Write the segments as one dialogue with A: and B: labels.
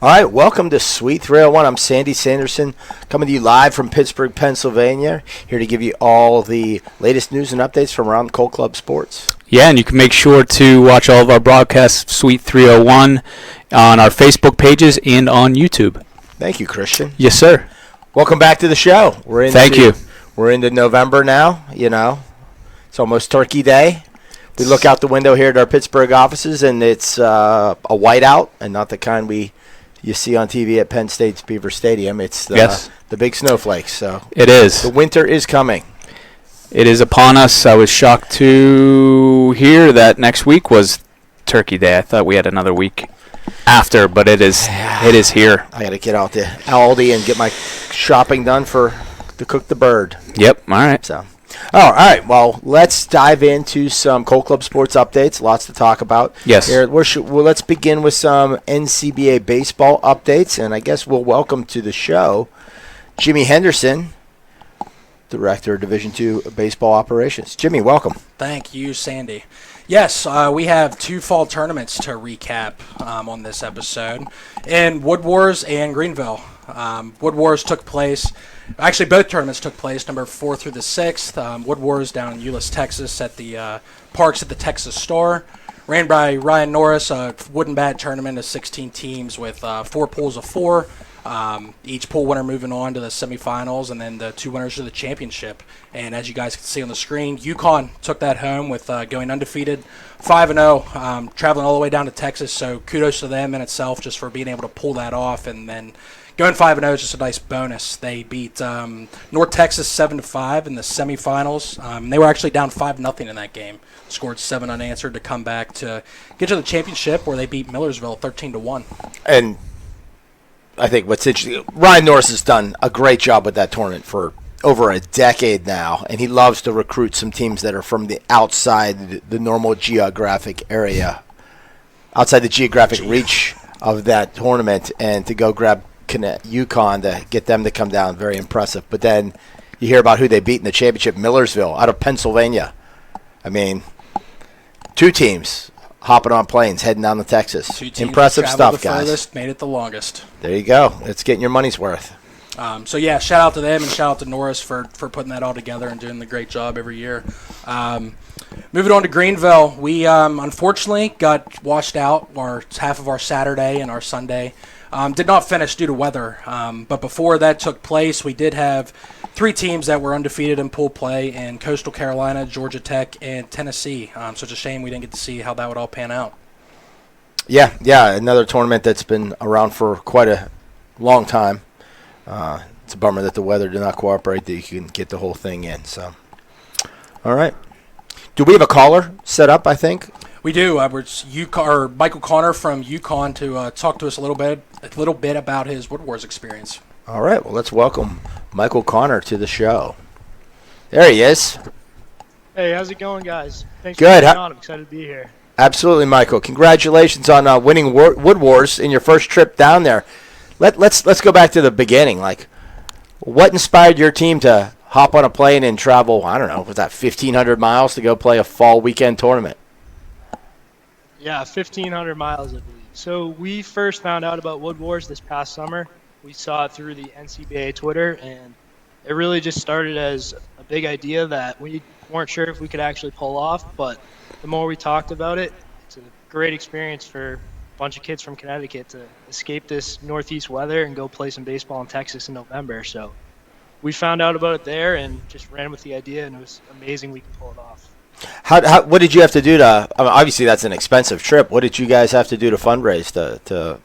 A: All right, welcome to Sweet 301. I'm Sandy Sanderson, coming to you live from Pittsburgh, Pennsylvania, here to give you all the latest news and updates from around Colt Club sports.
B: Yeah, and you can make sure to watch all of our broadcasts, Sweet 301, on our Facebook pages and on YouTube.
A: Thank you, Christian.
B: Yes, sir.
A: Welcome back to the show.
B: Thank you.
A: We're into November now, you know. It's almost Turkey Day. We look out the window here at our Pittsburgh offices, and it's a whiteout, and not the kind you see on TV at Penn State's Beaver Stadium. It's the big snowflakes. So
B: it is.
A: The winter is coming.
B: It is upon us. I was shocked to hear that next week was Turkey Day. I thought we had another week after, but it is here.
A: I got to get out to Aldi and get my shopping done to cook the bird.
B: Yep. All right.
A: So. All right. Well, let's dive into some Colt Club sports updates. Lots to talk about.
B: Yes.
A: Here, let's begin with some NCBA baseball updates, and I guess we'll welcome to the show Jimmy Henderson, Director of Division II Baseball Operations. Jimmy, welcome.
C: Thank you, Sandy. Yes, we have two fall tournaments to recap on this episode in Wood Wars and Greenville. Wood Wars took place. Actually, both tournaments took place, number 4 through the 6th. Wood Wars down in Euless, Texas, at the Parks at the Texas Star. Ran by Ryan Norris, a wooden bat tournament of 16 teams with 4 pools of 4. Each pool winner moving on to the semifinals, and then the 2 winners to the championship. And as you guys can see on the screen, UConn took that home with going undefeated, 5-0, traveling all the way down to Texas. So kudos to them in itself just for being able to pull that off, and then going 5-0 is just a nice bonus. They beat North Texas 7-5 in the semifinals. They were actually down 5-0 in that game. Scored 7 unanswered to come back to get to the championship, where they beat Millersville 13-1.
A: And I think what's interesting, Ryan Norris has done a great job with that tournament for over a decade now, and he loves to recruit some teams that are from the outside the normal geographic area, outside the geographic reach of that tournament, and to go grab UConn to get them to come down. Very impressive. But then you hear about who they beat in the championship, Millersville, out of Pennsylvania. I mean, 2 teams hopping on planes, heading down to Texas.
C: 2 teams
A: impressive stuff,
C: the
A: guys.
C: Furthest, made it the longest.
A: There you go. It's getting your money's worth.
C: So, yeah, shout out to them and shout out to Norris for putting that all together and doing the great job every year. Moving on to Greenville, we unfortunately got washed out half of our Saturday and our Sunday. Did not finish due to weather, but before that took place, we did have 3 teams that were undefeated in pool play in Coastal Carolina, Georgia Tech, and Tennessee. So it's a shame we didn't get to see how that would all pan out.
A: Yeah, another tournament that's been around for quite a long time. It's a bummer that the weather did not cooperate, that you can get the whole thing in. So, all right. Do we have a caller set up, I think?
C: We do. It's Michael Connor from UConn to talk to us a little bit about his Wood Wars experience.
A: All right. Well, let's welcome Michael Connor to the show. There he is.
D: Hey, how's it going, guys? Thanks
A: Good.
D: for having me on. I'm excited to be here.
A: Absolutely, Michael. Congratulations on winning Wood Wars in your first trip down there. Let's go back to the beginning. Like, what inspired your team to hop on a plane and travel, I don't know, was that 1,500 miles to go play a fall weekend tournament?
D: Yeah, 1,500 miles, I believe. So we first found out about Wood Wars this past summer. We saw it through the NCBA Twitter, and it really just started as a big idea that we weren't sure if we could actually pull off, but the more we talked about it, it's a great experience for a bunch of kids from Connecticut to escape this northeast weather and go play some baseball in Texas in November. So we found out about it there and just ran with the idea, and it was amazing we could pull it off.
A: What did you have to do to? I mean, obviously, that's an expensive trip. What did you guys have to do to fundraise to?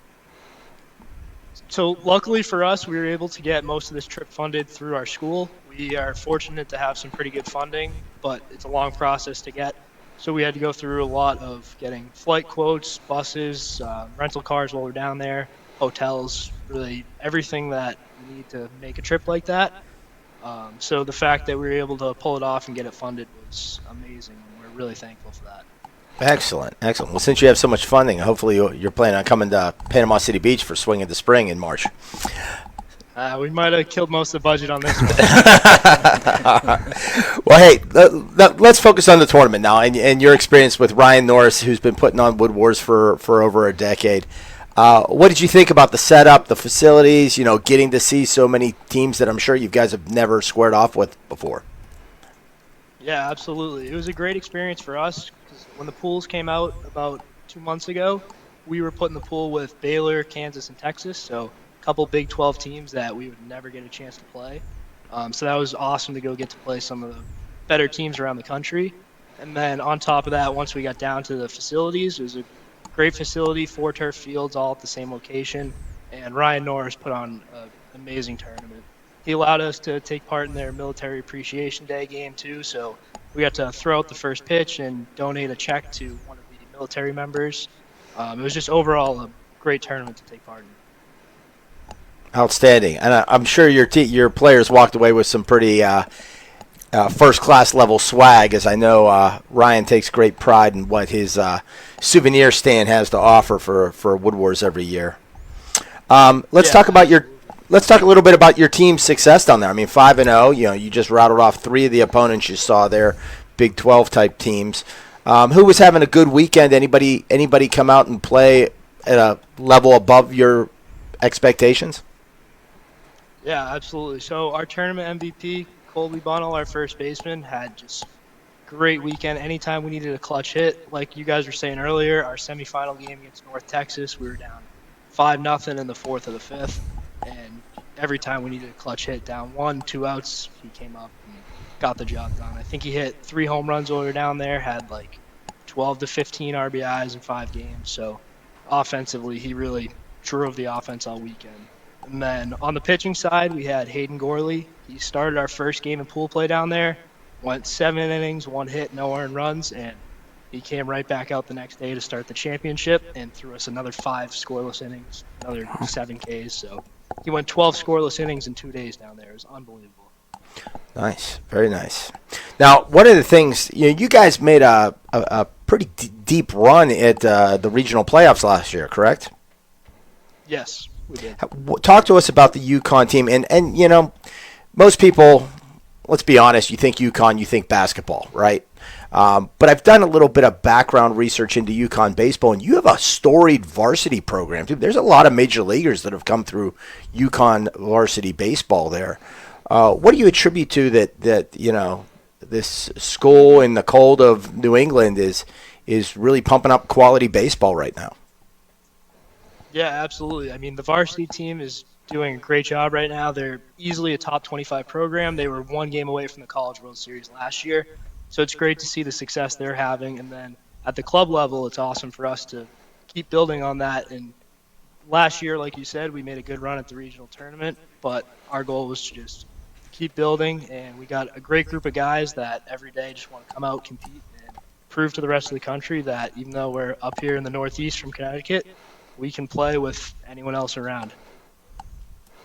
D: So luckily for us, we were able to get most of this trip funded through our school. We are fortunate to have some pretty good funding, but it's a long process to get. So we had to go through a lot of getting flight quotes, buses, rental cars while we're down there, hotels, really everything that you need to make a trip like that. So the fact that we were able to pull it off and get it funded was amazing, and we're really thankful for that.
A: Excellent, excellent. Well, since you have so much funding, hopefully you're planning on coming to Panama City Beach for Swing of the Spring in March.
D: We might have killed most of the budget on this one.
A: Well, hey, let's focus on the tournament now and your experience with Ryan Norris, who's been putting on Wood Wars for over a decade. What did you think about the setup, the facilities, getting to see so many teams that I'm sure you guys have never squared off with before?
D: Yeah, absolutely. It was a great experience for us because when the pools came out about 2 months ago, we were put in the pool with Baylor, Kansas, and Texas, so a couple Big 12 teams that we would never get a chance to play. So that was awesome to go get to play some of the better teams around the country. And then on top of that, once we got down to the facilities, it was a great facility, 4 turf fields, all at the same location, and Ryan Norris put on an amazing tournament. He allowed us to take part in their Military Appreciation Day game too, so we got to throw out the first pitch and donate a check to one of the military members. It was just overall a great tournament to take part in.
A: Outstanding, and I'm sure your players walked away with some pretty first-class level swag, as I know Ryan takes great pride in what his souvenir stand has to offer for Wood Wars every year. Let's talk a little bit about your team's success down there. I mean, 5-0. You just rattled off 3 of the opponents you saw there, Big 12 type teams. Who was having a good weekend? Anybody come out and play at a level above your expectations?
D: Yeah, absolutely. So our tournament MVP, Colby Bunnell, our first baseman, had just great weekend. Anytime we needed a clutch hit, like you guys were saying earlier, our semifinal game against North Texas, we were down 5-0 in the 4th of the 5th, and every time we needed a clutch hit, down 1, 2 outs, he came up and got the job done. I think he hit 3 home runs while we were down there, had like 12 to 15 RBIs in 5 games. So offensively, he really drove the offense all weekend. And then on the pitching side, we had Hayden Gorley. He started our first game in pool play down there, went 7 innings, 1 hit, no earned runs, and he came right back out the next day to start the championship and threw us another 5 scoreless innings, another 7 Ks. So he went 12 scoreless innings in 2 days down there. It was unbelievable.
A: Nice, very nice. Now, one of the things, you guys made a pretty deep run at the regional playoffs last year, correct?
D: Yes, we did.
A: Talk to us about the UConn team, and most people, let's be honest, you think UConn, you think basketball, right? But I've done a little bit of background research into UConn baseball, and you have a storied varsity program. Dude, there's a lot of major leaguers that have come through UConn varsity baseball there. What do you attribute to that this school in the cold of New England is really pumping up quality baseball right now?
D: Yeah, absolutely. I mean, the varsity team is doing a great job right now. They're easily a top 25 program. They were 1 game away from the College World Series last year. So it's great to see the success they're having. And then at the club level, it's awesome for us to keep building on that. And last year, like you said, we made a good run at the regional tournament, but our goal was to just keep building. And we got a great group of guys that every day just want to come out, compete, and prove to the rest of the country that even though we're up here in the Northeast from Connecticut, we can play with anyone else around.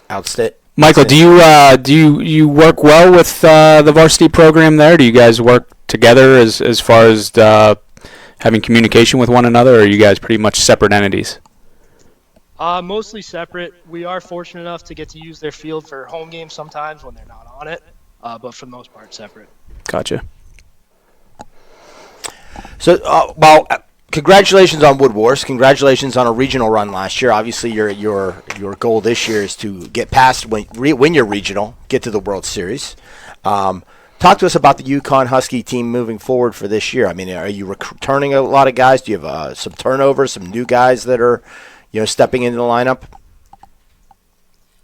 A: Outstanding.
B: Michael, do you work well with the varsity program there? Do you guys work together as far as having communication with one another, or are you guys pretty much separate entities?
D: Mostly separate. We are fortunate enough to get to use their field for home games sometimes when they're not on it, but for the most part, separate.
B: Gotcha.
A: So, congratulations on Wood Wars. Congratulations on a regional run last year. Obviously, your goal this year is to get past win your regional, get to the World Series. Talk to us about the UConn Husky team moving forward for this year. I mean, are you returning a lot of guys? Do you have some turnover, some new guys that are stepping into the lineup?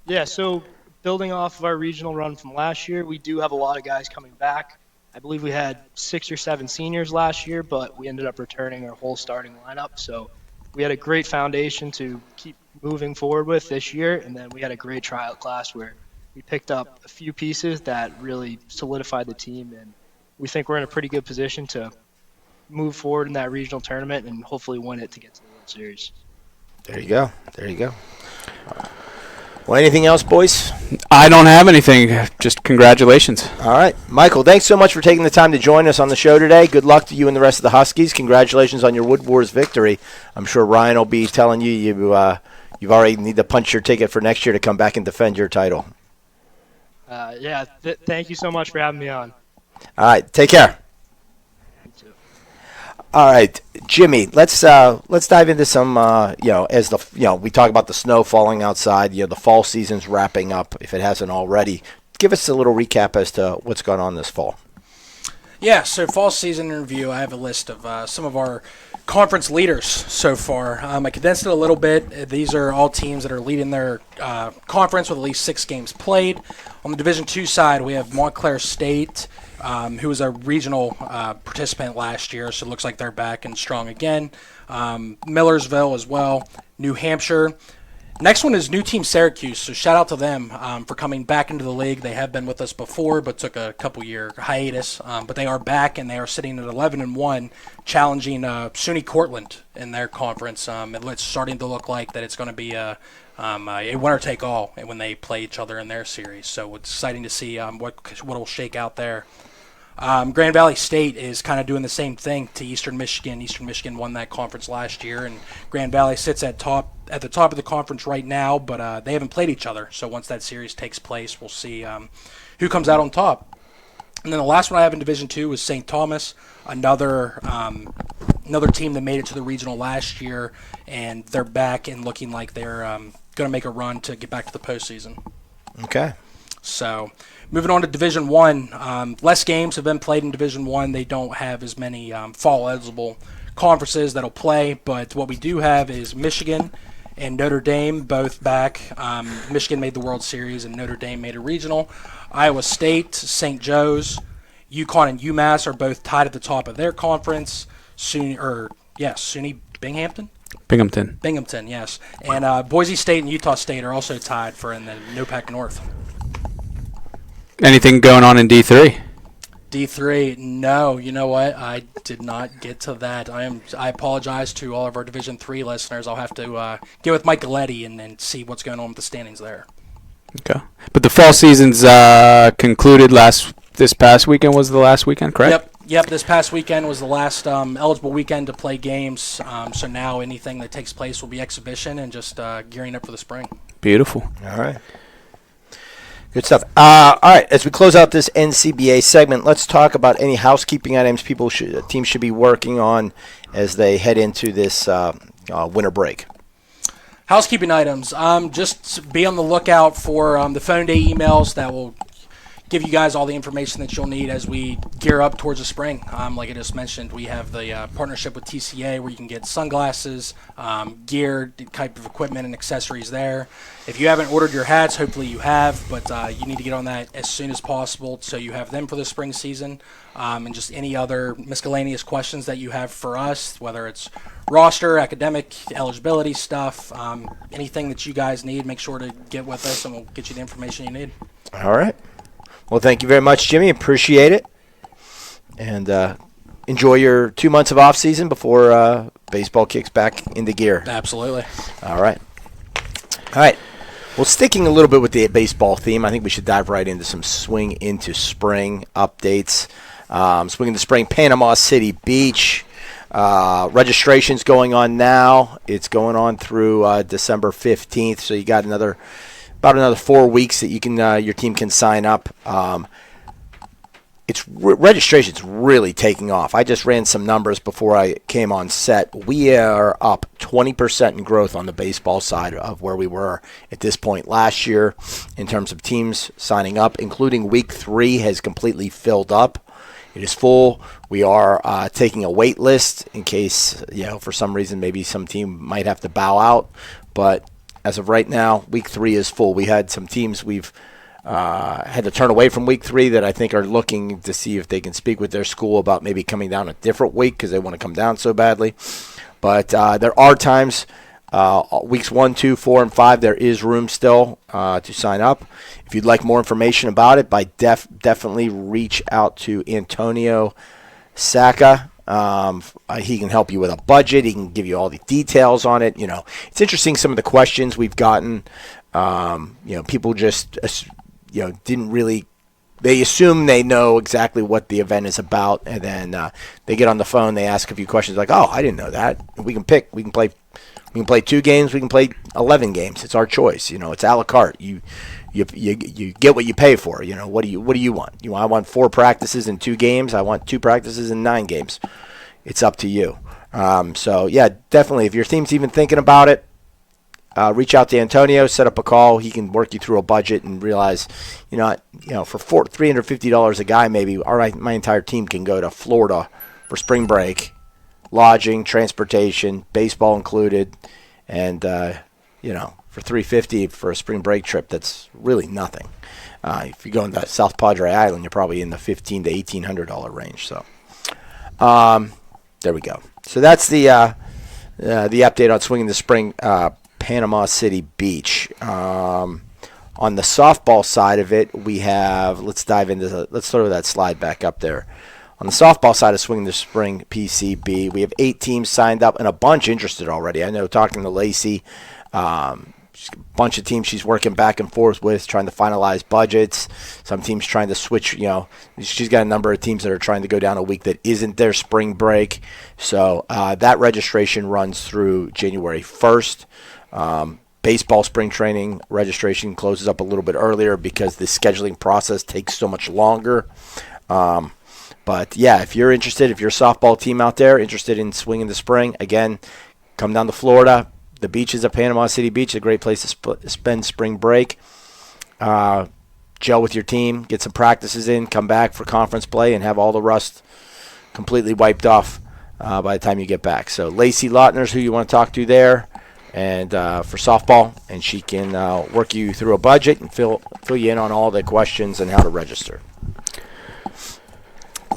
D: Yeah, so building off of our regional run from last year, we do have a lot of guys coming back. I believe we had 6 or 7 seniors last year, but we ended up returning our whole starting lineup. So we had a great foundation to keep moving forward with this year. And then we had a great tryout class where we picked up a few pieces that really solidified the team. And we think we're in a pretty good position to move forward in that regional tournament and hopefully win it to get to the World Series.
A: There you go. There you go. Well, anything else, boys?
B: I don't have anything. Just congratulations.
A: All right. Michael, thanks so much for taking the time to join us on the show today. Good luck to you and the rest of the Huskies. Congratulations on your Wood Wars victory. I'm sure Ryan will be telling you you've already need to punch your ticket for next year to come back and defend your title.
D: Thank you so much for having me on.
A: All right. Take care.
D: You too.
A: All right, Jimmy. Let's dive into some. As we talk about the snow falling outside. The fall season's wrapping up. If it hasn't already, give us a little recap as to what's going on this fall.
C: Yeah, so fall season in review, I have a list of some of our conference leaders so far. I condensed it a little bit. These are all teams that are leading their conference with at least 6 games played. On the Division II side, we have Montclair State, who was a regional participant last year, so it looks like they're back and strong again. Millersville as well, New Hampshire. Next one is new team Syracuse, so shout out to them for coming back into the league. They have been with us before, but took a couple-year hiatus. But they are back, and they are sitting at 11-1, challenging SUNY Cortland in their conference. It's starting to look like that it's going to be a winner-take-all when they play each other in their series. So it's exciting to see what will shake out there. Grand Valley State is kind of doing the same thing to Eastern Michigan. Eastern Michigan won that conference last year, and Grand Valley sits at the top of the conference right now, but they haven't played each other. So once that series takes place, we'll see who comes out on top. And then the last one I have in Division II is St. Thomas, another team that made it to the regional last year, and they're back and looking like they're going to make a run to get back to the postseason.
A: Okay.
C: So, moving on to Division One, less games have been played in Division One. They don't have as many fall-eligible conferences that'll play, but what we do have is Michigan and Notre Dame both back. Michigan made the World Series, and Notre Dame made a regional. Iowa State, St. Joe's, UConn, and UMass are both tied at the top of their conference. SUNY Binghamton, yes. And Boise State and Utah State are also tied for in the NOPAC North.
B: Anything going on in D3?
C: D3, no. You know what? I did not get to that. I apologize to all of our Division III listeners. I'll have to get with Mike Galletti and see what's going on with the standings there.
B: Okay. But the fall season's concluded this past weekend was the last weekend, correct?
C: Yep. This past weekend was the last eligible weekend to play games. So now anything that takes place will be exhibition and just gearing up for the spring.
B: Beautiful.
A: All right. Good stuff. All right, as we close out this NCBA segment, let's talk about any housekeeping items teams should be working on as they head into this winter break.
C: Housekeeping items. Just be on the lookout for the phone day emails that will give you guys all the information that you'll need as we gear up towards the spring. Like I just mentioned, we have the partnership with TCA where you can get sunglasses, gear, type of equipment and accessories there. If you haven't ordered your hats, hopefully you have, but you need to get on that as soon as possible so you have them for the spring season. And just any other miscellaneous questions that you have for us, whether it's roster, academic, eligibility stuff, anything that you guys need, make sure to get with us and we'll get you the information you need.
A: All right. Well, thank you very much, Jimmy. Appreciate it. And enjoy your 2 months of off season before baseball kicks back into gear.
C: Absolutely.
A: All right. Well, sticking a little bit with the baseball theme, I think we should dive right into some swing into spring updates. Swing into spring, Panama City Beach. Registration's going on now. It's going on through December 15th, so you got about another 4 weeks that you can your team can sign up. Registration's really taking off. I just ran some numbers before I came on set. We are up 20% in growth on the baseball side of where we were at this point last year in terms of teams signing up, including week 3 has completely filled up. It is full. We are taking a wait list in case, for some reason maybe some team might have to bow out, but as of right now, week 3 is full. We had some teams we've had to turn away from week 3 that I think are looking to see if they can speak with their school about maybe coming down a different week because they want to come down so badly. But there are times Weeks 1, 2, 4, and 5, there is room still to sign up. If you'd like more information about it, definitely reach out to Antonio Sacca. He can help you with a budget. He can give you all the details on it. It's interesting some of the questions we've gotten. People just didn't really. They assume they know exactly what the event is about, and then they get on the phone. They ask a few questions like, "Oh, I didn't know that." We can pick. We can play 2 games. We can play 11 games. It's our choice. It's a la carte. You get what you pay for. What do you want? I want 4 practices and 2 games. I want 2 practices and 9 games. It's up to you. So yeah, definitely. If your team's even thinking about it, reach out to Antonio. Set up a call. He can work you through a budget and realize, for $350 a guy, maybe all right, my entire team can go to Florida for spring break, lodging, transportation, baseball included, and for $350 for a spring break trip, that's really nothing. If you go into South Padre Island, you're probably in the $1,500 to $1,800 range. So, there we go. So that's the update on Swinging the Spring, Panama City Beach. On the softball side of it, we have. Let's throw that slide back up there. On the softball side of Swinging the Spring PCB, we have 8 teams signed up and a bunch interested already. I know, talking to Lacey, a bunch of teams she's working back and forth with, trying to finalize budgets. Some teams trying to switch. She's got a number of teams that are trying to go down a week that isn't their spring break. So that registration runs through January 1st. Baseball spring training registration closes up a little bit earlier because the scheduling process takes so much longer. But yeah, if you're interested, if you're a softball team out there interested in Swinging the Spring, again, come down to Florida. The beaches of Panama City Beach, a great place to spend spring break. Gel with your team, get some practices in, come back for conference play, and have all the rust completely wiped off by the time you get back. So Lacey Lautner's who you want to talk to there, and for softball, and she can work you through a budget and fill you in on all the questions and how to register.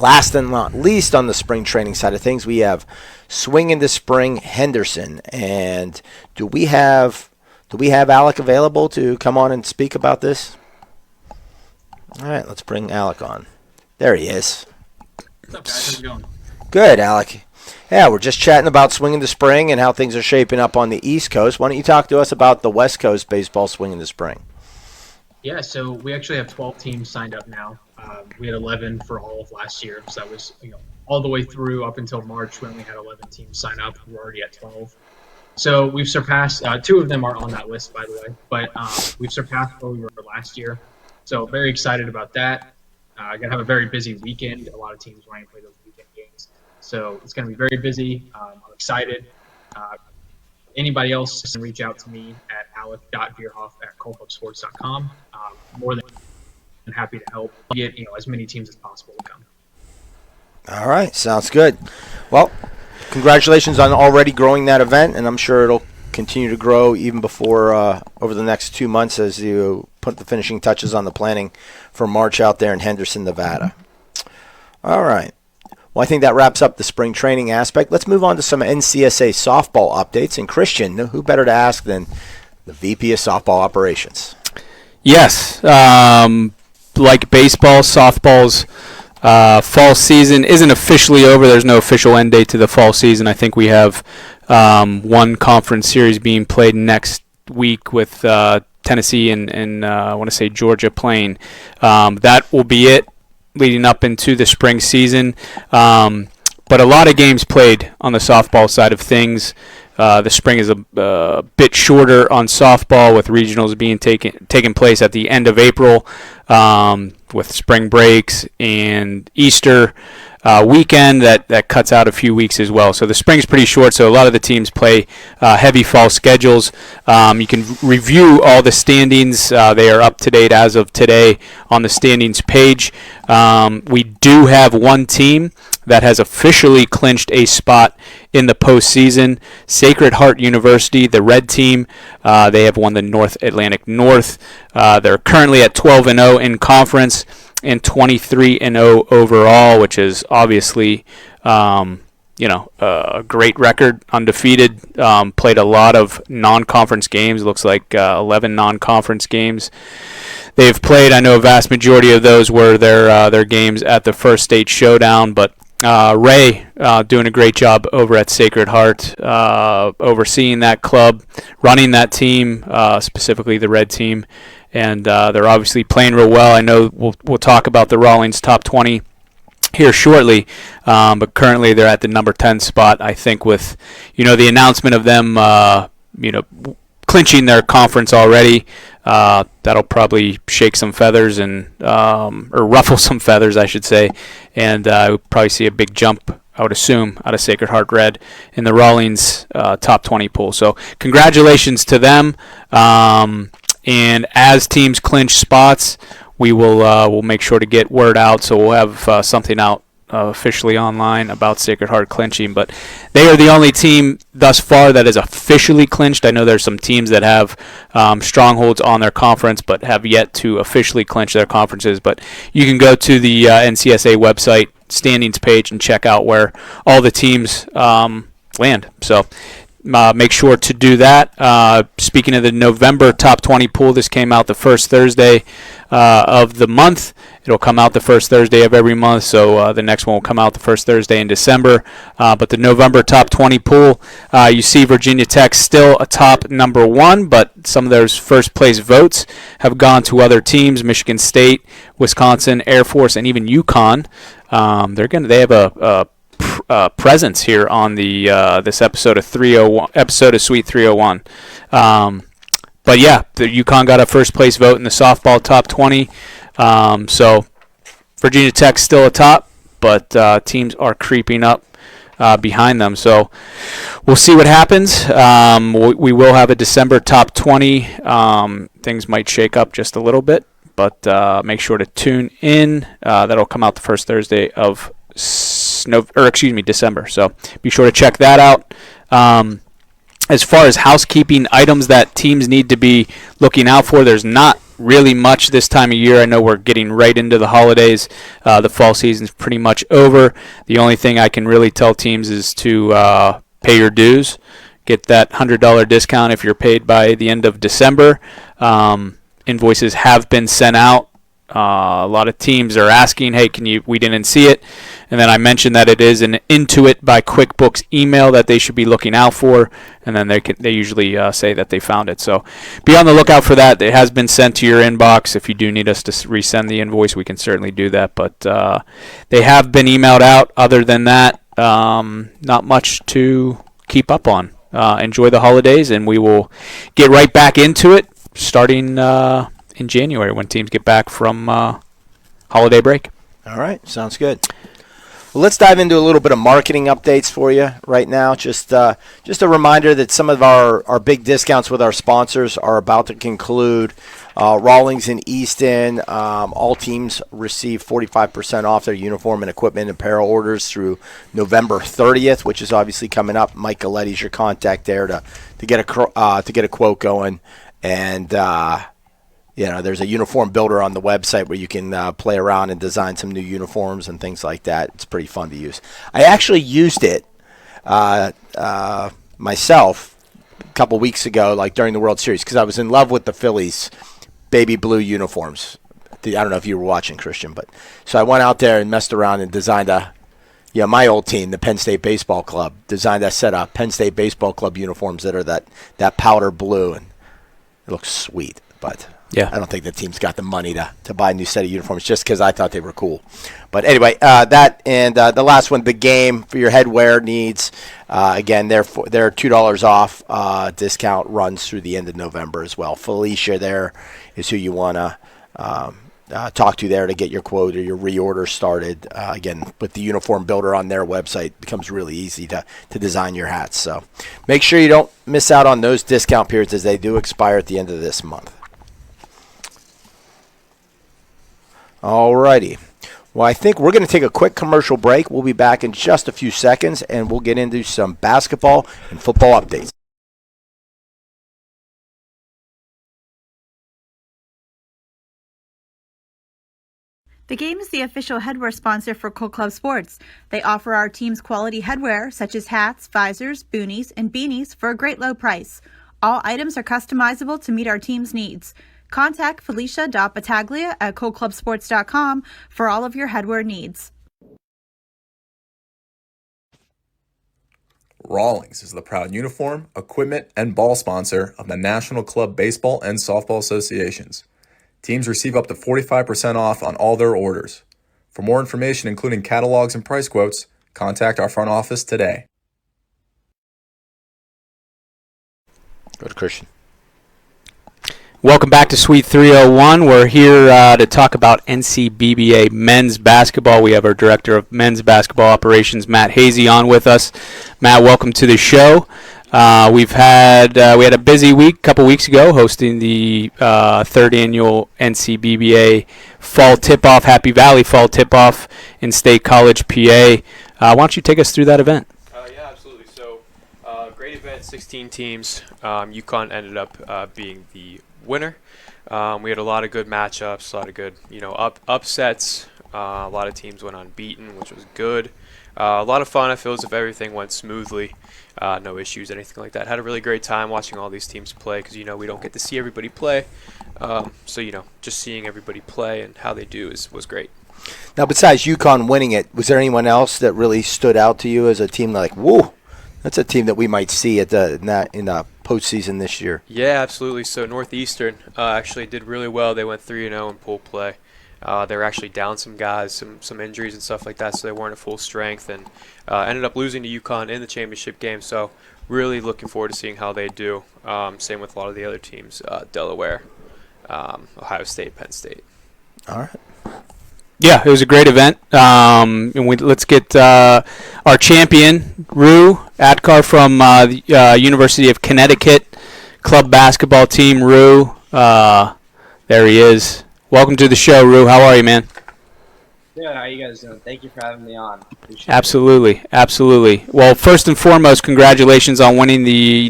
A: Last and not least, on the spring training side of things, we have Swinging the Spring Henderson. And do we have Alec available to come on and speak about this? All right, let's bring Alec on. There he is.
E: What's up, guys? How's it going?
A: Good, Alec. Yeah, we're just chatting about Swinging the Spring and how things are shaping up on the East Coast. Why don't you talk to us about the West Coast baseball Swinging the Spring?
E: Yeah, so we actually have 12 teams signed up now. We had 11 for all of last year, so that was all the way through up until March. We only had 11 teams sign up. We're already at 12. So we've surpassed. 2 of them are on that list, by the way, but we've surpassed where we were last year. So very excited about that. Gonna have a very busy weekend. A lot of teams wanting to play those weekend games, so it's gonna be very busy. I'm excited. Anybody else can reach out to me at alec.veerhoff@colpubsports.com. More than happy to help get as many teams as possible to come.
A: All right, sounds good. Well, congratulations on already growing that event, and I'm sure it'll continue to grow even before over the next 2 months as you put the finishing touches on the planning for March out there in Henderson, Nevada. All right. Well, I think that wraps up the spring training aspect. Let's move on to some NCSA softball updates. And Christian, who better to ask than the VP of Softball Operations?
B: Yes. Like baseball, softball's fall season isn't officially over. There's no official end date to the fall season. I think we have one conference series being played next week with Tennessee and I want to say Georgia playing. That will be it leading up into the spring season. But a lot of games played on the softball side of things. The spring is a bit shorter on softball, with regionals being taking place at the end of April, with spring breaks and Easter weekend that cuts out a few weeks as well. So the spring's pretty short, so a lot of the teams play heavy fall schedules. You can review all the standings. They are up to date as of today on the standings page. We do have one team that has officially clinched a spot in the postseason. Sacred Heart University, the red team, they have won the North Atlantic North. They're currently at 12-0 in conference and 23-0 overall, which is obviously, a great record, undefeated. Played a lot of non-conference games. Looks like 11 non-conference games they've played. I know a vast majority of those were their games at the First State Showdown. But Ray doing a great job over at Sacred Heart, overseeing that club, running that team, specifically the red team, and they're obviously playing real well. I know we'll talk about the Rawlings top 20 here shortly, but currently they're at the number 10 spot. I think with the announcement of them clinching their conference already, that'll probably shake some feathers and or ruffle some feathers, I should say, and we'll probably see a big jump, I would assume, out of Sacred Heart Red in the Rawlings top 20 pool. So congratulations to them, and as teams clinch spots, we'll make sure to get word out, so we'll have something out officially online about Sacred Heart clinching. But they are the only team thus far that is officially clinched. I know there's some teams that have strongholds on their conference but have yet to officially clinch their conferences. But you can go to the NCSA website standings page and check out where all the teams land. So make sure to do that. Speaking of the November top 20 pool, this came out the first Thursday of the month. It'll come out the first Thursday of every month, so the next one will come out the first Thursday in December. But the November top 20 pool, you see Virginia Tech still atop number 1, but some of those first place votes have gone to other teams: Michigan State, Wisconsin, Air Force, and even UConn. They have a presence here on the this episode of Suite 301. But yeah, the UConn got a first place vote in the softball top 20. So Virginia Tech's still atop, but teams are creeping up behind them. So we'll see what happens. We will have a December top 20. Things might shake up just a little bit, but make sure to tune in. That'll come out the first Thursday of December. So be sure to check that out. As far as housekeeping items that teams need to be looking out for, there's not really much this time of year. I know we're getting right into the holidays. The fall season's pretty much over. The only thing I can really tell teams is to pay your dues. Get that $100 discount if you're paid by the end of December. Invoices have been sent out. A lot of teams are asking, hey, we didn't see it. And then I mentioned that it is an Intuit by QuickBooks email that they should be looking out for. And then they usually say that they found it. So be on the lookout for that. It has been sent to your inbox. If you do need us to resend the invoice, we can certainly do that. But they have been emailed out. Other than that, not much to keep up on. Enjoy the holidays, and we will get right back into it starting in January when teams get back from holiday break.
A: All right, sounds good. Well, let's dive into a little bit of marketing updates for you right now. Just a reminder that some of our big discounts with our sponsors are about to conclude. Rawlings and Easton, all teams receive 45% off their uniform and equipment and apparel orders through November 30th, which is obviously coming up. Mike Galetti's your contact there to get a quote going, and there's a uniform builder on the website where you can play around and design some new uniforms and things like that. It's pretty fun to use. I actually used it myself a couple weeks ago, like during the World Series, because I was in love with the Phillies baby blue uniforms. I don't know if you were watching, Christian, but so I went out there and messed around and designed my old team, the Penn State Baseball Club, designed a set of Penn State Baseball Club uniforms that are that powder blue, and it looks sweet, but yeah, I don't think the team's got the money to buy a new set of uniforms just because I thought they were cool. But anyway, that and the last one, The Game, for your headwear needs. Again, they're $2 off. Discount runs through the end of November as well. Felicia there is who you want to talk to there to get your quote or your reorder started. Again, with the uniform builder on their website, it becomes really easy to design your hats. So make sure you don't miss out on those discount periods as they do expire at the end of this month. Alrighty. Well, I think we're going to take a quick commercial break. We'll be back in just a few seconds, and we'll get into some basketball and football updates.
F: The Game is the official headwear sponsor for Cold Club Sports. They offer our team's quality headwear, such as hats, visors, boonies, and beanies for a great low price. All items are customizable to meet our team's needs. Contact Felicia.Battaglia at coldclubsports.com for all of your headwear needs.
G: Rawlings is the proud uniform, equipment, and ball sponsor of the National Club Baseball and Softball Associations. Teams receive up to 45% off on all their orders. For more information, including catalogs and price quotes, contact our front office today.
A: Go to Christian.
B: Welcome back to Suite 301. We're here to talk about NCBBA men's basketball. We have our Director of Men's Basketball Operations, Matt Hazy, on with us. Matt, welcome to the show. We had a busy week a couple weeks ago hosting the third annual NCBBA Fall Tip-Off, Happy Valley Fall Tip-Off in State College, PA. Why don't you take us through that event?
H: Yeah, absolutely. So, great event, 16 teams. UConn ended up being the winner. We had a lot of good matchups, a lot of good, upsets. A lot of teams went unbeaten, which was good. A lot of fun. I feel as if everything went smoothly. No issues, anything like that. Had a really great time watching all these teams play because, we don't get to see everybody play. So, just seeing everybody play and how they do was great.
A: Now, besides UConn winning it, was there anyone else that really stood out to you as a team like, whoa, that's a team that we might see in the postseason this year?
H: Yeah, absolutely. So Northeastern actually did really well. They went 3-0 in pool play. They were actually down some guys, some injuries and stuff like that, so they weren't at full strength, and ended up losing to UConn in the championship game. So really looking forward to seeing how they do. Same with a lot of the other teams, Delaware, Ohio State, Penn State.
A: All right.
B: Yeah, it was a great event. And let's get our champion, Rue Adkar from the University of Connecticut club basketball team. Rue, there he is. Welcome to the show, Rue. How are you, man?
I: Good. How are you guys doing? Thank you for having me on. Appreciate
B: Absolutely. Well, first and foremost, congratulations on winning the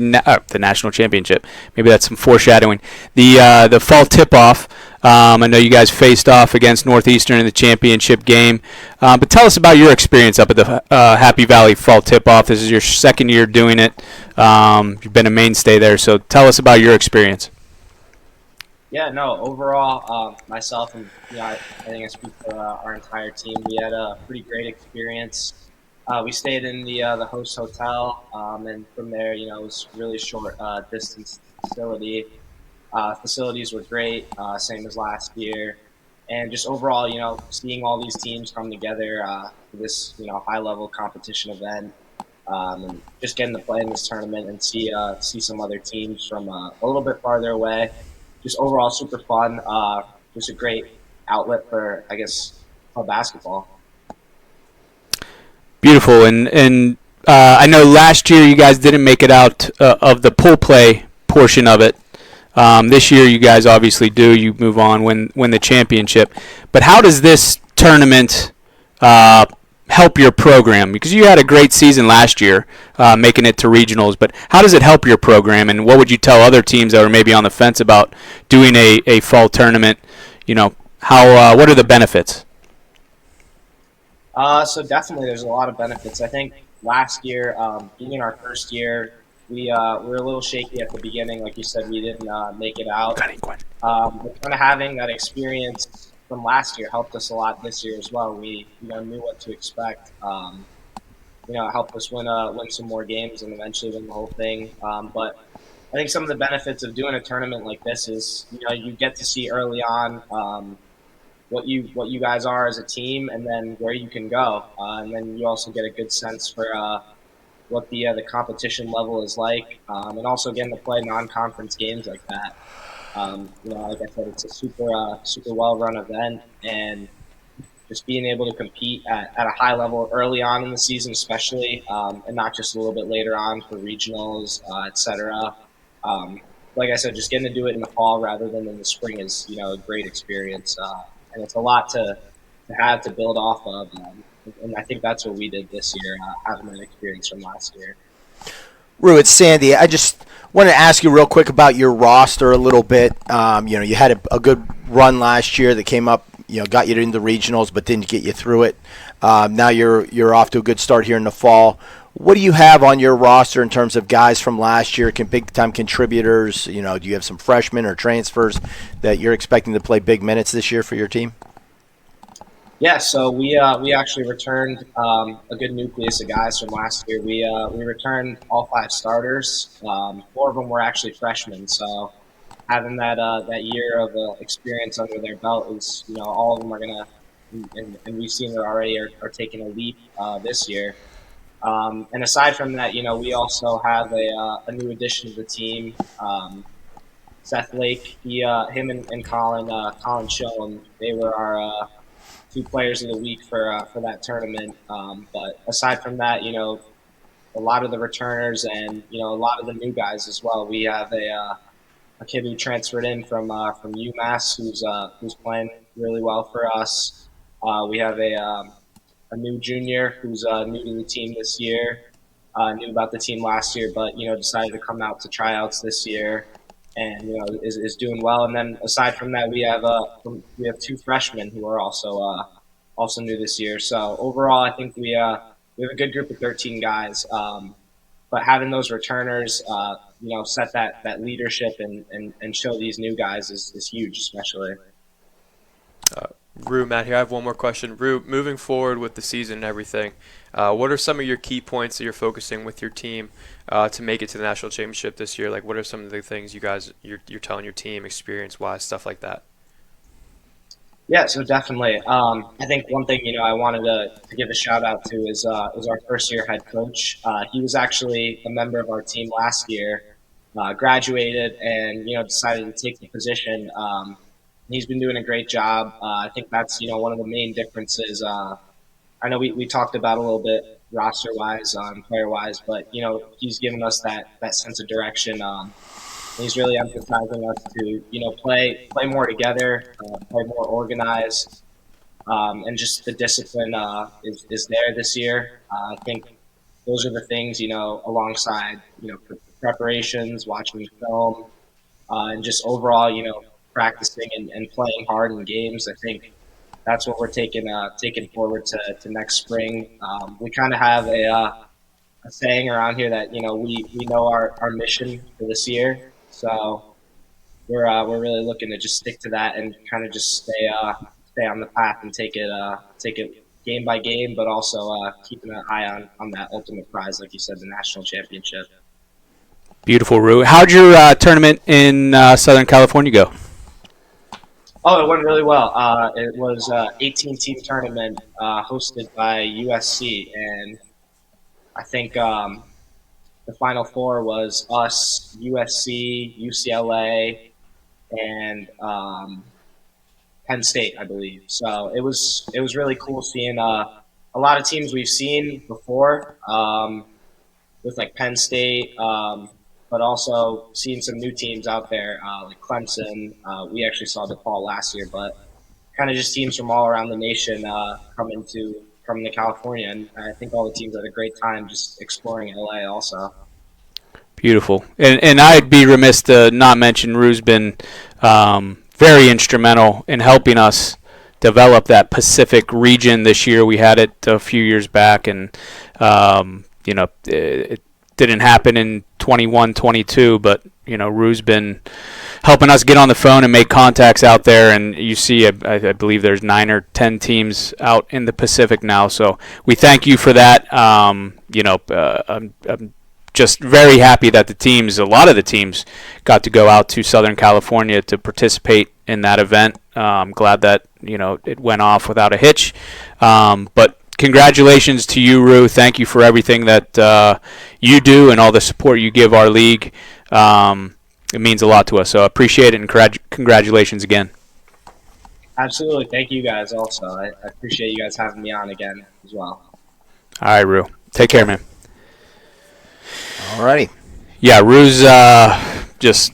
B: national championship. Maybe that's some foreshadowing. The fall tip-off. I know you guys faced off against Northeastern in the championship game. But tell us about your experience up at the Happy Valley fall tip-off. This is your second year doing it. You've been a mainstay there, so tell us about your experience.
I: Yeah, no, overall, myself and I think I speak for our entire team. We had a pretty great experience. We stayed in the host hotel, and from there, it was really short distance facility. Facilities were great, same as last year. And just overall, seeing all these teams come together for this, high-level competition event, and just getting to play in this tournament and see some other teams from a little bit farther away. Just overall super fun. Just a great outlet for, I guess, club basketball.
B: Beautiful. And I know last year you guys didn't make it out of the pool play portion of it. This year you guys obviously do. You move on, win the championship. But how does this tournament help your program? Because you had a great season last year, making it to regionals, but how does it help your program, and what would you tell other teams that are maybe on the fence about doing a fall tournament? What are the benefits?
I: So definitely there's a lot of benefits. I think last year, being in our first year, we were a little shaky at the beginning. Like you said, we didn't make it out. But kind of having that experience from last year helped us a lot this year as well. We knew what to expect. It helped us win some more games and eventually win the whole thing. But I think some of the benefits of doing a tournament like this is you get to see early on what you guys are as a team, and then where you can go, and then you also get a good sense for what the competition level is like, and also getting to play non-conference games like that. Like I said, it's a super well-run event, and just being able to compete at a high level early on in the season, especially, and not just a little bit later on for regionals, etc. Like I said, just getting to do it in the fall rather than in the spring is, a great experience, and it's a lot to have to build off of, and I think that's what we did this year, having that experience from last year.
A: Rue, it's Sandy. I just want to ask you real quick about your roster a little bit. You had a good run last year that came up, got you into the regionals, but didn't get you through it. Now you're off to a good start here in the fall. What do you have on your roster in terms of guys from last year, big-time contributors? Do you have some freshmen or transfers that you're expecting to play big minutes this year for your team?
I: Yeah, so we actually returned a good nucleus of guys from last year. We returned all 5 starters. 4 of them were actually freshmen, so having that year of experience under their belt is, all of them are gonna, and we've seen it already, are taking a leap this year. And aside from that, we also have a new addition to the team, Seth Lake. Him and Colin Schoen, they were our 2 players of the week for that tournament. But aside from that, a lot of the returners and a lot of the new guys as well. We have a kid who transferred in from UMass who's playing really well for us. We have a new junior who's new to the team this year, knew about the team last year, but decided to come out to tryouts this year, and is doing well. And then aside from that, we have 2 freshmen who are also new this year. So overall, I think we have a good group of 13 guys. But having those returners, set that leadership and show these new guys is huge, especially.
H: Rue, Matt here. I have one more question. Rue, moving forward with the season and everything, what are some of your key points that you're focusing with your team to make it to the national championship this year? Like, what are some of the things you're telling your team, experience-wise, stuff like that?
I: Yeah, so definitely. I think one thing I wanted to give a shout out to is our first-year head coach. He was actually a member of our team last year, graduated, and decided to take the position. He's been doing a great job. I think that's, one of the main differences. I know we talked about a little bit roster-wise, player-wise, but, he's given us that sense of direction. He's really emphasizing us to, play more together, play more organized, and just the discipline is there this year. I think those are the things, alongside, preparations, watching film, and just overall, practicing and playing hard in games. I think that's what we're taking forward to next spring. We kind of have a saying around here that we know our mission for this year, so we're really looking to just stick to that and kind of just stay on the path and take it game by game, but also keeping an eye on that ultimate prize, like you said, the national championship.
B: Beautiful, Rue. How'd your tournament in Southern California go?
I: Oh, it went really well. It was an 18-team tournament hosted by USC, and I think the Final Four was us, USC, UCLA, and Penn State, I believe. So it was really cool seeing a lot of teams we've seen before, with like Penn State. But also seeing some new teams out there, like Clemson. We actually saw DePaul last year, but kind of just teams from all around the nation coming to California. And I think all the teams had a great time just exploring LA also.
B: Beautiful. And I'd be remiss to not mention Rue's been very instrumental in helping us develop that Pacific region this year. We had it a few years back, and, it didn't happen in 21-22, but Rue's been helping us get on the phone and make contacts out there, and you see I believe there's 9 or 10 teams out in the Pacific now, so we thank you for that. I'm just very happy that a lot of the teams got to go out to Southern California to participate in that event. I'm glad that it went off without a hitch, but congratulations to you, Rue. Thank you for everything that you do and all the support you give our league. It means a lot to us, so I appreciate it, and congratulations again.
I: Absolutely. Thank you guys also. I appreciate you guys having me on again as well.
B: All right, Rue. Take care, man.
A: All righty.
B: Yeah, Rue's just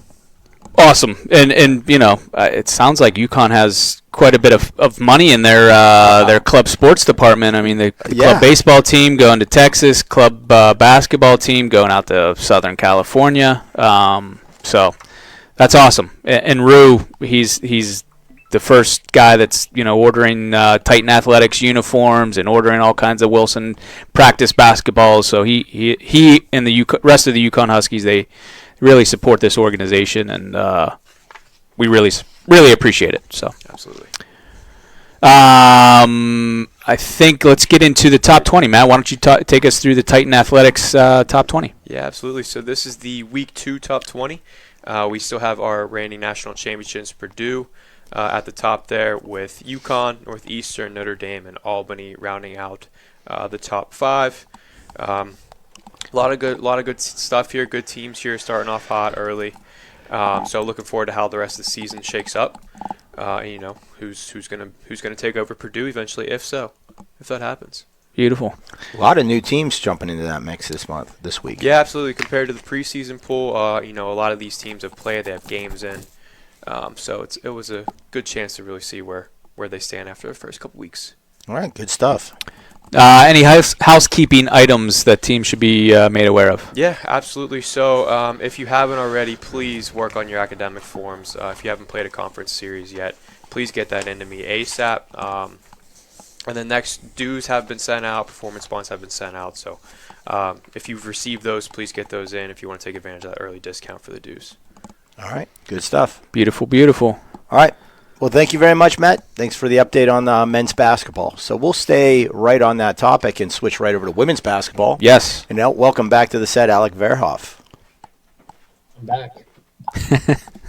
B: awesome. And it sounds like UConn has quite a bit of money in their club sports department. I mean, the club baseball team going to Texas, club basketball team going out to Southern California. So that's awesome. And Rue, he's the first guy that's ordering Titan Athletics uniforms and ordering all kinds of Wilson practice basketballs. So he and the rest of the Yukon Huskies, they really support this organization, and we really appreciate it. So
H: Absolutely.
B: I think let's get into the top 20. Matt, why don't you take us through the Titan Athletics top 20?
H: Yeah, absolutely. So this is the Week 2 top 20. We still have our reigning national champions, Purdue, at the top there, with UConn, Northeastern, Notre Dame, and Albany rounding out the top 5. A lot of good stuff here. Good teams here, starting off hot early. So looking forward to how the rest of the season shakes up. Who's gonna take over Purdue eventually, if that happens.
B: Beautiful.
A: A lot of new teams jumping into that mix this week.
H: Yeah, absolutely. Compared to the preseason pool, a lot of these teams have played. They have games in, so it was a good chance to really see where they stand after the first couple weeks.
A: All right, good stuff.
B: Any housekeeping items that teams should be made aware of?
H: Yeah, absolutely. So if you haven't already, please work on your academic forms. If you haven't played a conference series yet, please get that into me ASAP. And then next, dues have been sent out, performance bonds have been sent out. So if you've received those, please get those in if you want to take advantage of that early discount for the dues.
A: All right, good stuff.
B: Beautiful, beautiful.
A: All right. Well, thank you very much, Matt. Thanks for the update on men's basketball. So we'll stay right on that topic and switch right over to women's basketball.
B: Yes.
A: And now, welcome back to the set, Alec Verhoff.
E: I'm back.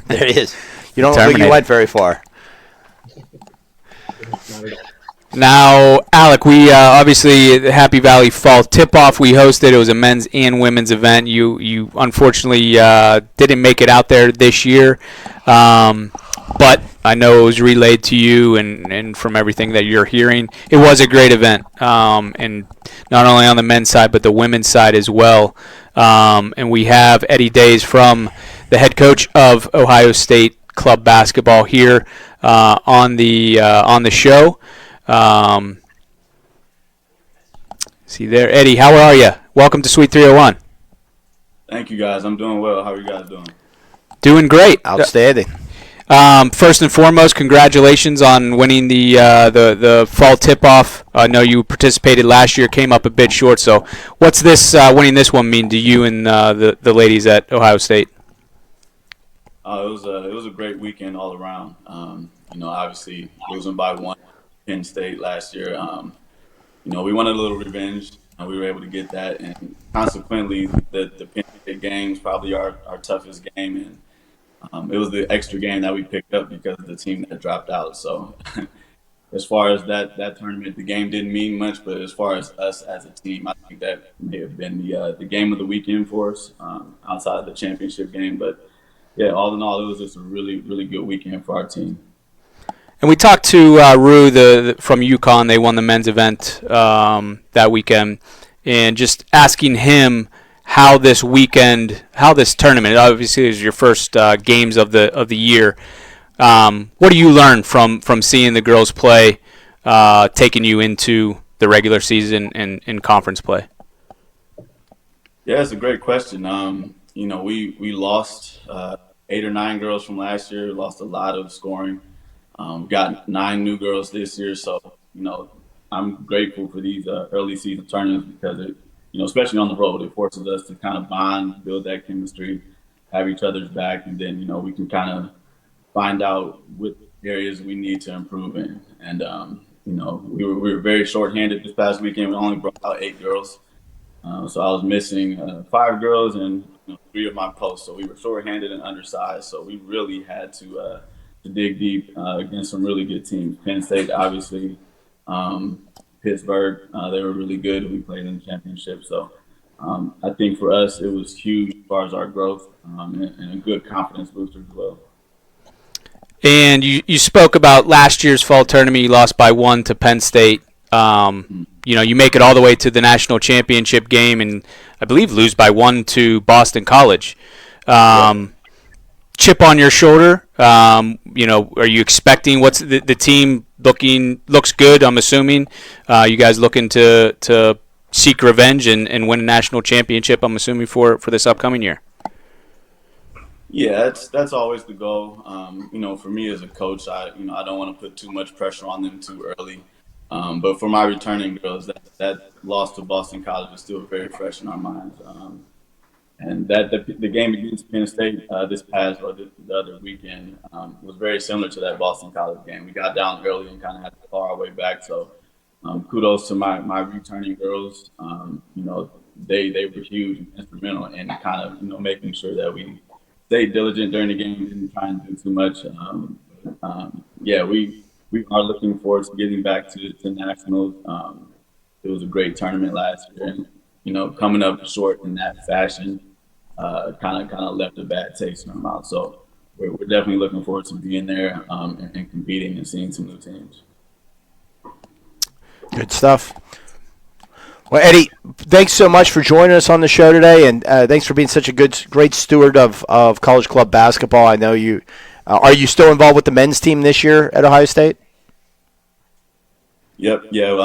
A: There he is. You don't look like you went very far.
E: Not at all.
B: Now, Alec, we obviously the Happy Valley Fall Tip-Off we hosted. It was a men's and women's event. You unfortunately didn't make it out there this year, but I know it was relayed to you, and from everything that you're hearing, it was a great event, and not only on the men's side but the women's side as well. And we have Eddie Days, from the head coach of Ohio State Club Basketball, here on the show. See there, Eddie, how are you? Welcome to Suite 301.
J: Thank you, guys. I'm doing well. How are you guys doing?
B: Doing great.
A: Outstanding.
B: First and foremost, congratulations on winning the fall tip-off. I know you participated last year, came up a bit short. So what's this winning this one mean to you and the ladies at Ohio State?
J: It was a great weekend all around. Obviously losing by 1 Penn State last year. We wanted a little revenge. We were able to get that, and consequently, the Penn State game was probably our toughest game, and it was the extra game that we picked up because of the team that dropped out. So, as far as that tournament, the game didn't mean much, but as far as us as a team, I think that may have been the game of the weekend for us, outside of the championship game. But yeah, all in all, it was just a really, really good weekend for our team.
B: And we talked to Rue from UConn. They won the men's event that weekend, and just asking him how this tournament, obviously is your first games of the year. What do you learn from seeing the girls play, taking you into the regular season and conference play?
J: Yeah, it's a great question. We lost 8 or 9 girls from last year. Lost a lot of scoring. Got 9 new girls this year, so I'm grateful for these early season tournaments because it, especially on the road, it forces us to kind of bond, build that chemistry, have each other's back, and then we can kind of find out what areas we need to improve in. And we were very short-handed this past weekend. We only brought out 8 girls, so I was missing 5 girls and 3 of my posts. So we were short-handed and undersized. So we really had to dig deep against some really good teams. Penn State, obviously, Pittsburgh, they were really good. We played in the championship. So I think for us, it was huge as far as our growth and a good confidence booster as well.
B: And you spoke about last year's fall tournament. You lost by 1 to Penn State. You make it all the way to the national championship game, and I believe lose by 1 to Boston College. Chip on your shoulder. Are you expecting what's the team looks good? I'm assuming you guys looking to seek revenge and win a national championship. I'm assuming for this upcoming year.
J: Yeah, that's always the goal. For me as a coach, I don't want to put too much pressure on them too early. But for my returning girls, that loss to Boston College is still very fresh in our minds. And that the game against Penn State this past or the other weekend was very similar to that Boston College game. We got down early and kind of had to claw our way back. So kudos to my returning girls. They were huge and instrumental in kind of making sure that we stayed diligent during the game, didn't try and do too much. Yeah, we are looking forward to getting back to nationals. It was a great tournament last year, and coming up short in that fashion kind of left a bad taste in our mouth. So we're definitely looking forward to being there and competing and seeing some new teams.
A: Good stuff. Well, Eddie, thanks so much for joining us on the show today, and thanks for being such a great steward of college club basketball. I know you are you still involved with the men's team this year at Ohio State?
J: Yep. Yeah.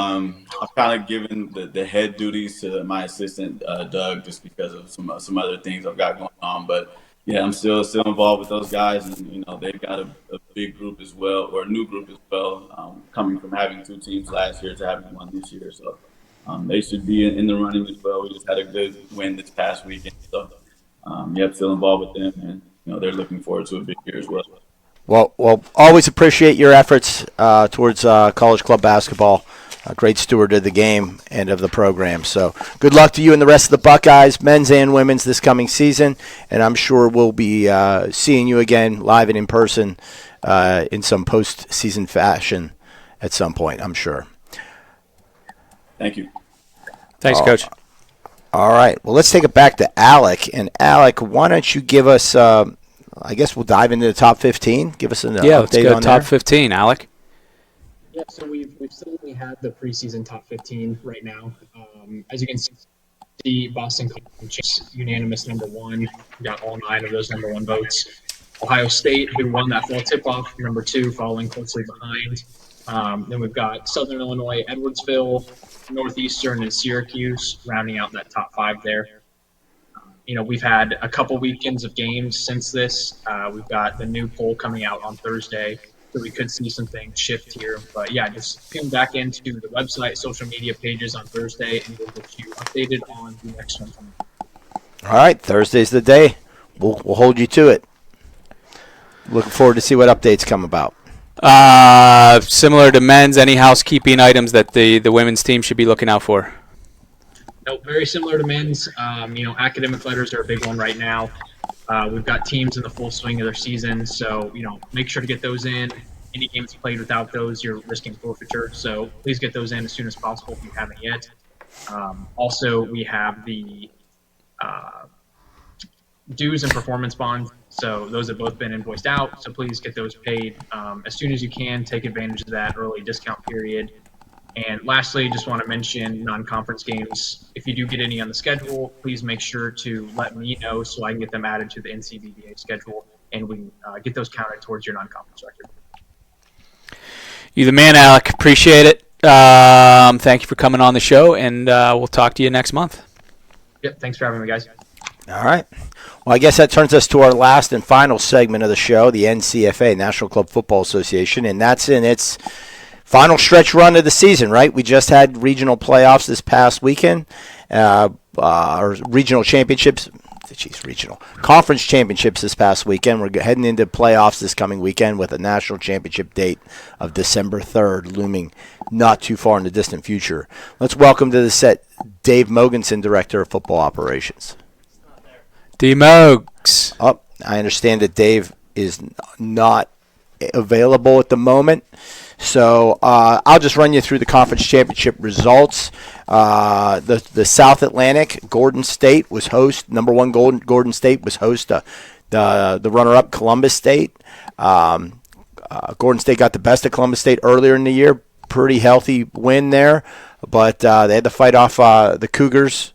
J: I've kind of given the head duties to my assistant Doug, just because of some other things I've got going on. But yeah, I'm still involved with those guys, and they've got a big group as well, or a new group as well, coming from having 2 teams last year to having 1 this year. So they should be in the running as well. We just had a good win this past weekend, so still involved with them, and they're looking forward to a big year as well.
A: Well, always appreciate your efforts towards college club basketball. A great steward of the game and of the program. So good luck to you and the rest of the Buckeyes, men's and women's, this coming season. And I'm sure we'll be seeing you again live and in person in some postseason fashion at some point, I'm sure.
J: Thank you.
B: Thanks, Coach.
A: All right. Well, let's take it back to Alec. And Alec, why don't you give us I guess we'll dive into the top 15. Give us an update
B: let's go
A: on
B: top
A: there.
B: 15, Alec.
E: Yeah, so we've still only had the preseason top 15 right now. As you can see, Boston College unanimous number 1, got all 9 of those number 1 votes. Ohio State, who won that fall tip-off, number 2, following closely behind. Then we've got Southern Illinois, Edwardsville, Northeastern, and Syracuse rounding out that top 5 there. We've had a couple weekends of games since this. We've got the new poll coming out on Thursday, so we could see some things shift here. But yeah, just tune back into the website, social media pages on Thursday, and we'll get you updated on the next one.
A: All right, Thursday's the day. We'll hold you to it. Looking forward to see what updates come about.
B: Similar to men's, any housekeeping items that the women's team should be looking out for?
E: No, very similar to men's. Academic letters are a big one right now. We've got teams in the full swing of their season, so make sure to get those in. Any games played without those, you're risking forfeiture. So please get those in as soon as possible if you haven't yet. Also, we have the dues and performance bonds. So those have both been invoiced out. So please get those paid as soon as you can. Take advantage of that early discount period. And lastly, just want to mention non-conference games. If you do get any on the schedule, please make sure to let me know so I can get them added to the NCBBA schedule, and we can get those counted towards your non-conference record.
B: You're the man, Alec. Appreciate it. Thank you for coming on the show, and we'll talk to you next month.
E: Yep, thanks for having me, guys.
A: All right. Well, I guess that turns us to our last and final segment of the show, the NCFA, National Club Football Association, and that's in its final stretch run of the season, right? We just had regional playoffs this past weekend, or regional championships. Regional conference championships this past weekend. We're heading into playoffs this coming weekend with a national championship date of December 3rd looming not too far in the distant future. Let's welcome to the set Dave Mogensen, Director of Football Operations.
B: D-Mogs.
A: Oh, I understand that Dave is not available at the moment. So I'll just run you through the conference championship results. The South Atlantic, Gordon State was host. Number 1 Gordon State was host. The runner-up Columbus State. Gordon State got the best of Columbus State earlier in the year. Pretty healthy win there, but they had to fight off the Cougars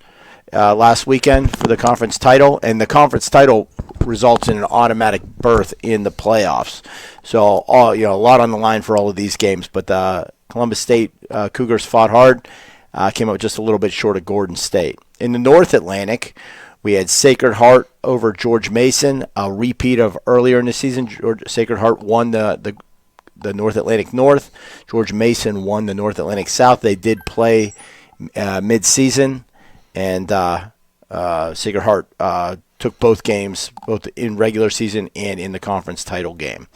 A: last weekend for the conference title, and the conference title results in an automatic berth in the playoffs. So, a lot on the line for all of these games. But Columbus State Cougars fought hard, came up just a little bit short of Gordon State. In the North Atlantic, We had Sacred Heart over George Mason, a repeat of earlier in the season. Sacred Heart won the North Atlantic North. George Mason won the North Atlantic South. They did play mid-season, and Sacred Heart took both games, both in regular season and in the conference title game.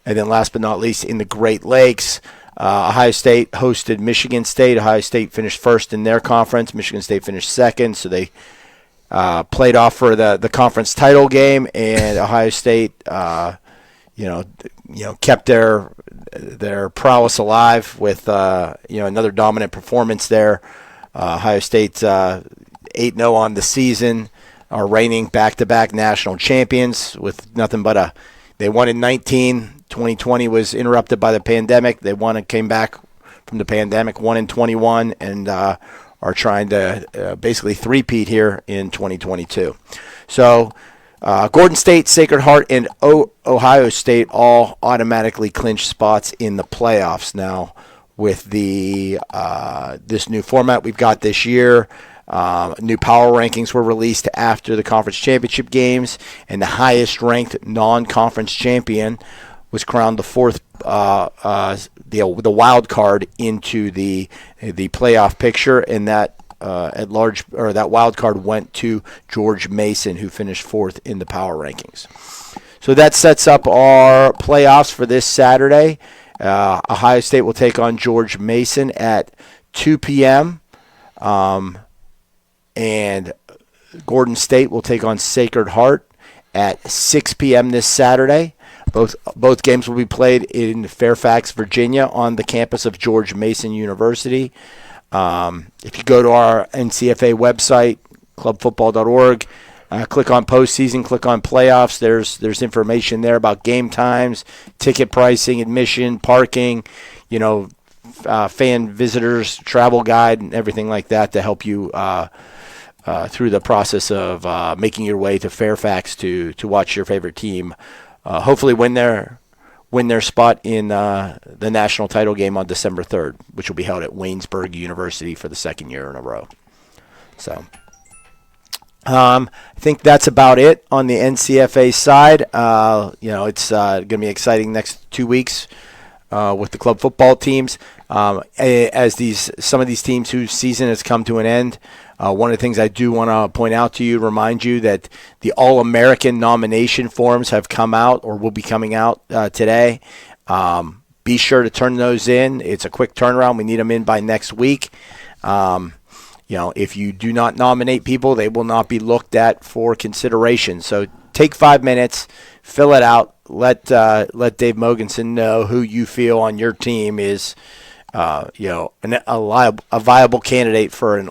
A: And then last but not least, in the Great Lakes, Ohio State hosted Michigan State. Ohio State finished first in their conference. Michigan State finished second, so they played off for the conference title game, and Ohio State, kept their prowess alive with another dominant performance there. Ohio State 8-0 on the season, are reigning back-to-back national champions with nothing but they won in 19. 2020 was interrupted by the pandemic. They won and came back from the pandemic, won in 21, and are trying to basically three-peat here in 2022. So Gordon State, Sacred Heart, and Ohio State all automatically clinch spots in the playoffs now with the this new format we've got this year. New power rankings were released after the conference championship games, and the highest-ranked non-conference champion was crowned the fourth, the wild card into the playoff picture, and that that wild card went to George Mason, who finished fourth in the power rankings. So that sets up our playoffs for this Saturday. Ohio State will take on George Mason at 2 p.m. And Gordon State will take on Sacred Heart at 6 p.m. this Saturday. Both games will be played in Fairfax, Virginia, on the campus of George Mason University. If you go to our NCFA website, clubfootball.org, click on postseason, click on playoffs. There's information there about game times, ticket pricing, admission, parking, fan visitors, travel guide, and everything like that to help you through the process of making your way to Fairfax to watch your favorite team hopefully win their spot in the national title game on December 3rd, which will be held at Waynesburg University for the second year in a row. So I think that's about it on the NCFA side. It's going to be exciting next 2 weeks with the club football teams. As some of these teams whose season has come to an end, one of the things I do want to point out to you, remind you that the All-American nomination forms have come out or will be coming out today. Be sure to turn those in. It's a quick turnaround. We need them in by next week. If you do not nominate people, they will not be looked at for consideration. So take 5 minutes, fill it out. Let Dave Mogensen know who you feel on your team is, a viable candidate for an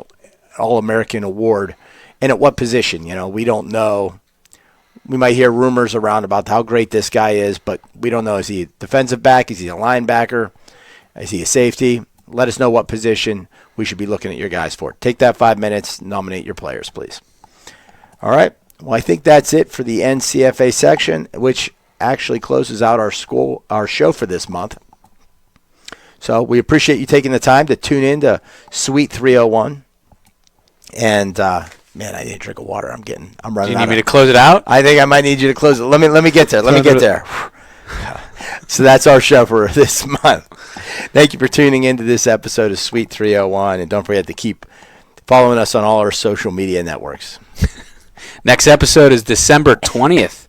A: All-American award, and at what position. We don't know. We might hear rumors around about how great this guy is, but we don't know. Is he a defensive back? Is he a linebacker? Is he a safety? Let us know what position we should be looking at your guys for. Take that 5 minutes, nominate your players, please. All right. Well, I think that's it for the NCFA section, which actually closes out our show for this month. So we appreciate you taking the time to tune in to Suite 301. And I need a drink of water. I'm running.
B: Do you need me to close it out?
A: I think I might need you to close it. Let me get there. So that's our show for this month. Thank you for tuning into this episode of Suite 301, and don't forget to keep following us on all our social media networks.
B: Next episode is December 20th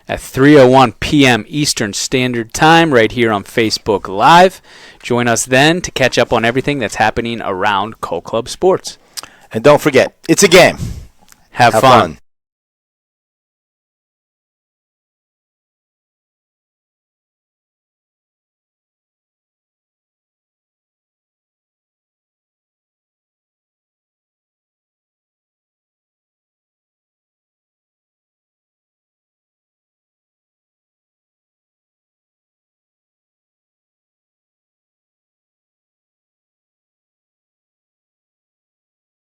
B: at 3:01 p.m. Eastern Standard Time right here on Facebook Live. Join us then to catch up on everything that's happening around Cole Club Sports.
A: And don't forget, it's a game.
B: Have fun.